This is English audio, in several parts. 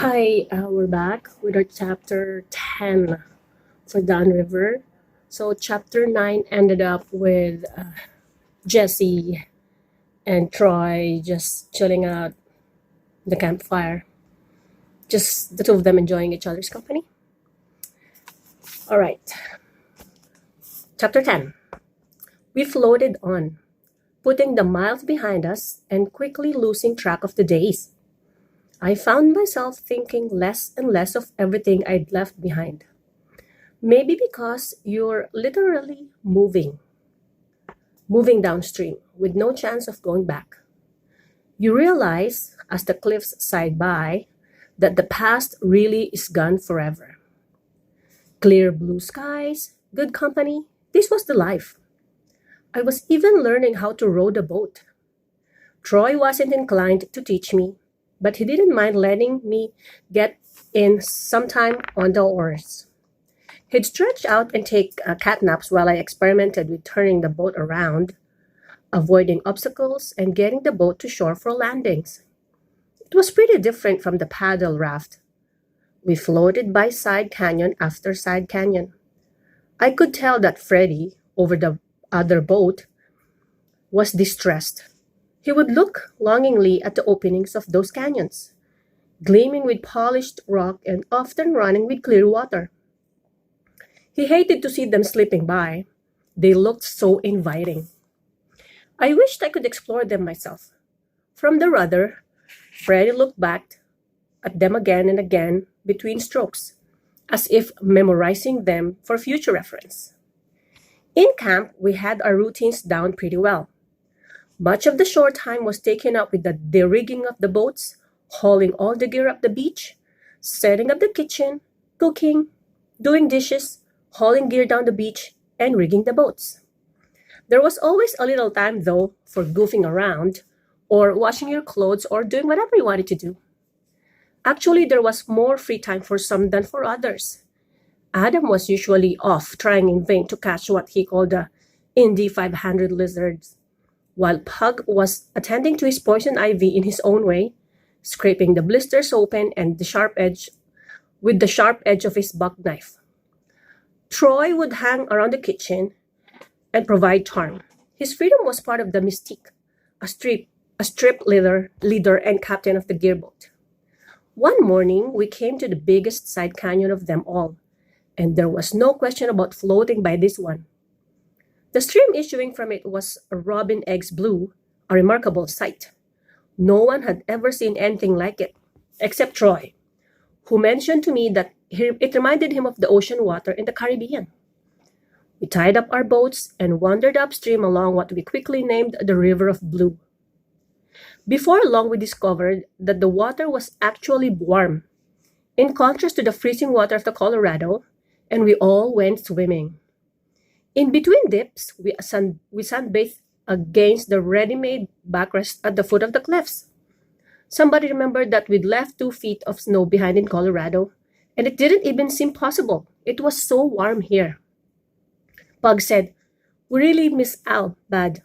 Hi, we're back with our chapter 10 for Downriver. So, chapter 9 ended up with Jesse and Troy just chilling out the campfire, just the two of them enjoying each other's company. All right, chapter 10. We floated on, putting the miles behind us and quickly losing track of the days. I found myself thinking less and less of everything I'd left behind. Maybe because you're literally moving downstream with no chance of going back. You realize, as the cliffs side by, that the past really is gone forever. Clear blue skies, good company, this was the life. I was even learning how to row the boat. Troy wasn't inclined to teach me, but he didn't mind letting me get in sometime on the oars. He'd stretch out and take cat naps while I experimented with turning the boat around, avoiding obstacles, and getting the boat to shore for landings. It was pretty different from the paddle raft. We floated by side canyon after side canyon. I could tell that Freddie, over the other boat, was distressed. He would look longingly at the openings of those canyons, gleaming with polished rock and often running with clear water. He hated to see them slipping by. They looked so inviting. I wished I could explore them myself. From the rudder, Freddie looked back at them again and again between strokes, as if memorizing them for future reference. In camp, we had our routines down pretty well. Much of the shore time was taken up with the de-rigging of the boats, hauling all the gear up the beach, setting up the kitchen, cooking, doing dishes, hauling gear down the beach, and rigging the boats. There was always a little time, though, for goofing around, or washing your clothes, or doing whatever you wanted to do. Actually, there was more free time for some than for others. Adam was usually off trying in vain to catch what he called the Indy 500 lizards, while Pug was attending to his poison ivy in his own way, scraping the blisters open and with the sharp edge of his buck knife. Troy would hang around the kitchen and provide charm. His freedom was part of the mystique, a strip leader and captain of the gearboat. One morning, we came to the biggest side canyon of them all, and there was no question about floating by this one. The stream issuing from it was a robin eggs blue, a remarkable sight. No one had ever seen anything like it, except Troy, who mentioned to me that it reminded him of the ocean water in the Caribbean. We tied up our boats and wandered upstream along what we quickly named the River of Blue. Before long, we discovered that the water was actually warm, in contrast to the freezing water of the Colorado, and we all went swimming. In between dips, we sunbathed against the ready-made backrest at the foot of the cliffs. Somebody remembered that we'd left 2 feet of snow behind in Colorado, and it didn't even seem possible. It was so warm here. Pug said, "We really miss Al, bad."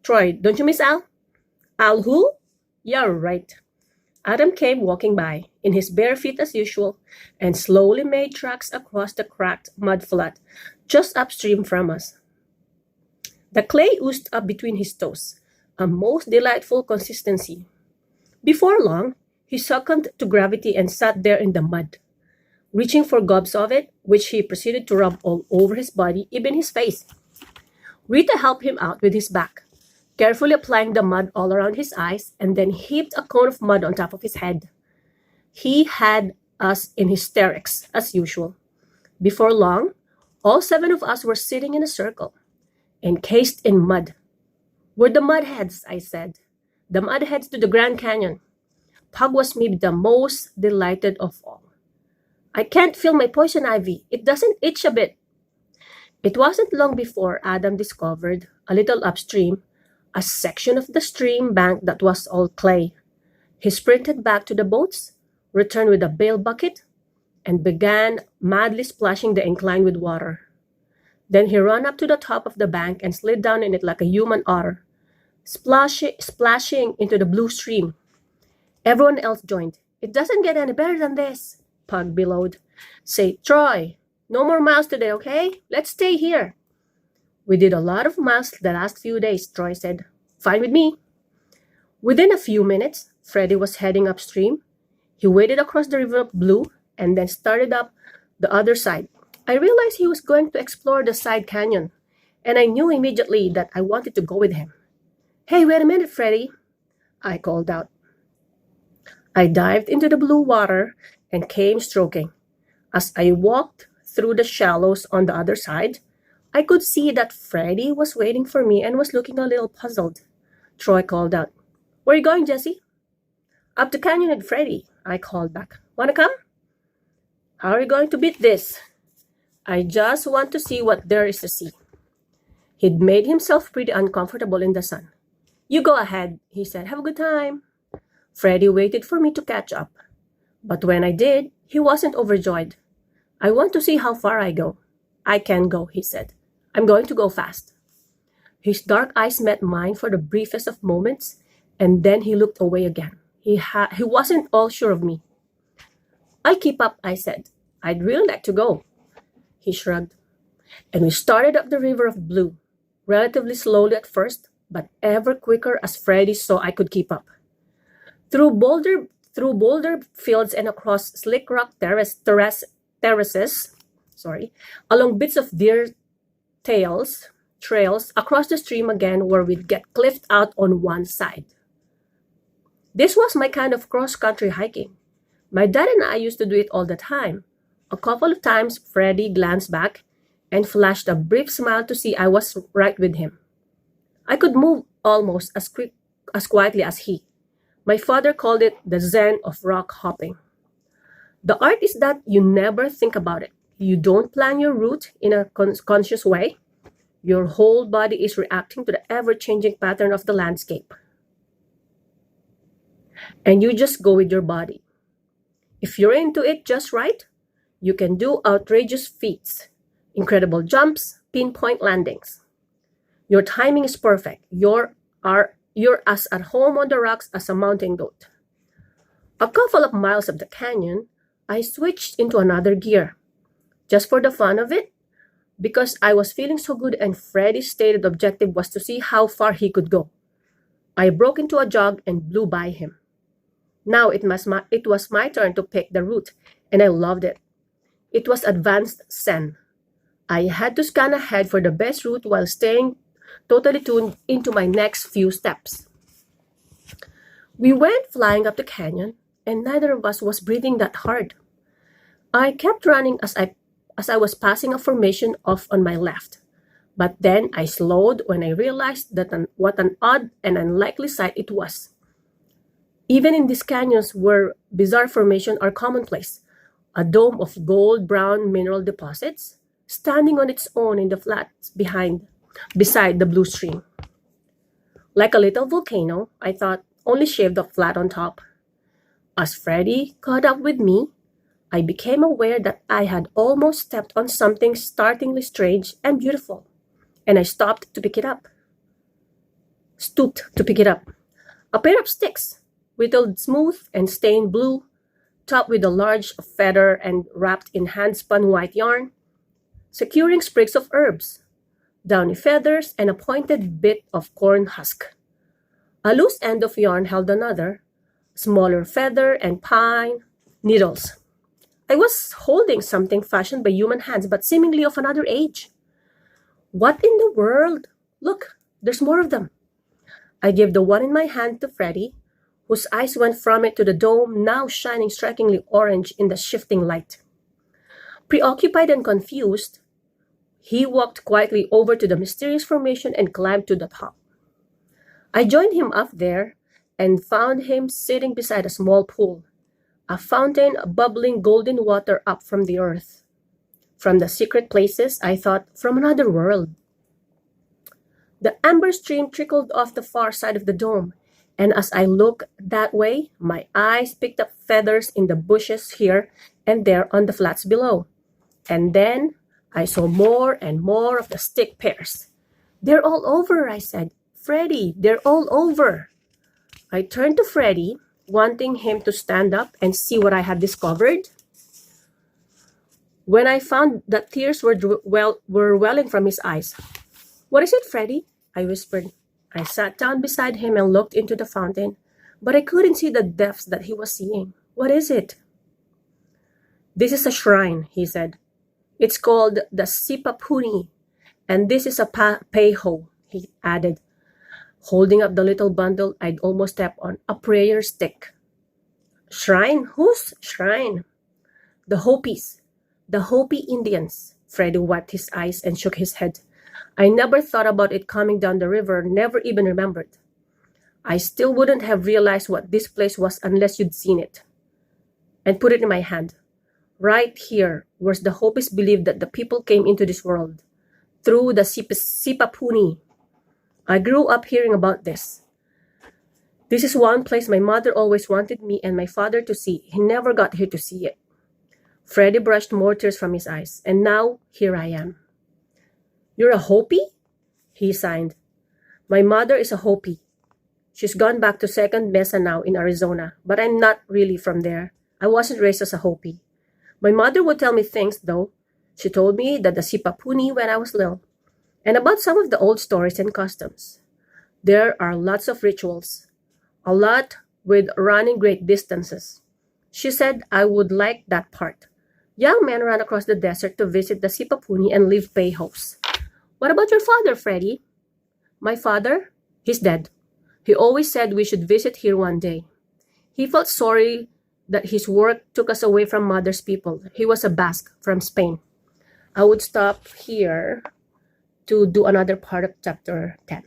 Troy, don't you miss Al? Al who? Yeah, right. Adam came walking by, in his bare feet as usual, and slowly made tracks across the cracked mud flat just upstream from us. The clay oozed up between his toes, a most delightful consistency. Before long, he succumbed to gravity and sat there in the mud, reaching for gobs of it, which he proceeded to rub all over his body, even his face. Rita helped him out with his back, carefully applying the mud all around his eyes, and then heaped a cone of mud on top of his head. He had us in hysterics, as usual. Before long, all 7 of us were sitting in a circle, encased in mud. "We're the mudheads," I said. "The mudheads to the Grand Canyon." Pug was maybe the most delighted of all. "I can't feel my poison ivy. It doesn't itch a bit." It wasn't long before Adam discovered, a little upstream, a section of the stream bank that was all clay. He sprinted back to the boats, returned with a bale bucket, and began madly splashing the incline with water. Then he ran up to the top of the bank and slid down in it like a human otter, splashing into the blue stream. Everyone else joined, It doesn't get any better than this, Pug bellowed. Say, Troy, no more miles today, okay? Let's stay here. We did a lot of miles the last few days, Troy said. Fine with me. Within a few minutes, Freddie was heading upstream. He waded across the river of Blue and then started up the other side. I realized he was going to explore the side canyon, and I knew immediately that I wanted to go with him. Hey, wait a minute, Freddie, I called out. I dived into the blue water and came stroking. As I walked through the shallows on the other side, I could see that Freddie was waiting for me and was looking a little puzzled. Troy called out, Where are you going, Jesse? Up the canyon with Freddie, I called back. Wanna come? How are you going to beat this? I just want to see what there is to see. He'd made himself pretty uncomfortable in the sun. You go ahead, he said. Have a good time. Freddie waited for me to catch up. But when I did, he wasn't overjoyed. I want to see how far I go. I can go, he said. I'm going to go fast. His dark eyes met mine for the briefest of moments, and then he looked away again. He wasn't all sure of me. I'll keep up, I said. I'd really like to go. He shrugged. And we started up the river of Blue, relatively slowly at first, but ever quicker as Freddie saw I could keep up. Through boulder fields and across slick rock terraces, along bits of deer trails, across the stream again where we'd get cliffed out on one side. This was my kind of cross-country hiking. My dad and I used to do it all the time. A couple of times, Freddie glanced back and flashed a brief smile to see I was right with him. I could move almost as quietly as he. My father called it the zen of rock hopping. The art is that you never think about it. You don't plan your route in a conscious way. Your whole body is reacting to the ever-changing pattern of the landscape. And you just go with your body. If you're into it just right, you can do outrageous feats, incredible jumps, pinpoint landings. Your timing is perfect. You're as at home on the rocks as a mountain goat. A couple of miles up the canyon, I switched into another gear. Just for the fun of it, because I was feeling so good and Freddie's stated objective was to see how far he could go. I broke into a jog and blew by him. Now it was my turn to pick the route, and I loved it. It was advanced Zen. I had to scan ahead for the best route while staying totally tuned into my next few steps. We went flying up the canyon, and neither of us was breathing that hard. I kept running as I was passing a formation off on my left. But then I slowed when I realized what an odd and unlikely sight it was. Even in these canyons where bizarre formations are commonplace, a dome of gold-brown mineral deposits standing on its own in the flats beside the blue stream. Like a little volcano, I thought, only shaved off flat on top. As Freddie caught up with me, I became aware that I had almost stepped on something startlingly strange and beautiful, and I stooped to pick it up. A pair of sticks, whittled smooth and stained blue, topped with a large feather and wrapped in hand-spun white yarn, securing sprigs of herbs, downy feathers, and a pointed bit of corn husk. A loose end of yarn held another, smaller feather and pine needles. I was holding something fashioned by human hands but seemingly of another age. What in the world? Look, there's more of them. I gave the one in my hand to Freddie, whose eyes went from it to the dome, now shining strikingly orange in the shifting light. Preoccupied and confused, he walked quietly over to the mysterious formation and climbed to the top. I joined him up there and found him sitting beside a small pool, a fountain bubbling golden water up from the earth. From the secret places, I thought, from another world. The amber stream trickled off the far side of the dome, and as I looked that way, my eyes picked up feathers in the bushes here and there on the flats below. And then I saw more and more of the stick pairs. They're all over, I said. Freddie, they're all over. I turned to Freddie, wanting him to stand up and see what I had discovered. When I found that tears were welling from his eyes. "What is it, Freddie?" I whispered. I sat down beside him and looked into the fountain, but I couldn't see the depths that he was seeing. "What is it?" "This is a shrine," he said. "It's called the Sipapuni, and this is a peiho," he added, holding up the little bundle I'd almost stepped on, "a prayer stick." "Shrine? Whose shrine?" "The Hopis, the Hopi Indians." Freddie wiped his eyes and shook his head. "I never thought about it coming down the river, never even remembered. I still wouldn't have realized what this place was unless you'd seen it." And put it in my hand. "Right here, where the Hopis believed that the people came into this world, through the Sipapuni. I grew up hearing about this. This is one place my mother always wanted me and my father to see. He never got here to see it." Freddie brushed more tears from his eyes. "And now, here I am." "You're a Hopi?" he signed. "My mother is a Hopi. She's gone back to Second Mesa now in Arizona, but I'm not really from there. I wasn't raised as a Hopi. My mother would tell me things, though. She told me that the Sipapuni when I was little, and about some of the old stories and customs. There are lots of rituals, a lot with running great distances. She said I would like that part. Young men run across the desert to visit the Sipapuni and leave payhos." "What about your father, Freddie?" "My father? He's dead. He always said we should visit here one day. He felt sorry that his work took us away from mother's people. He was a Basque from Spain." I would stop here to do another part of chapter 10.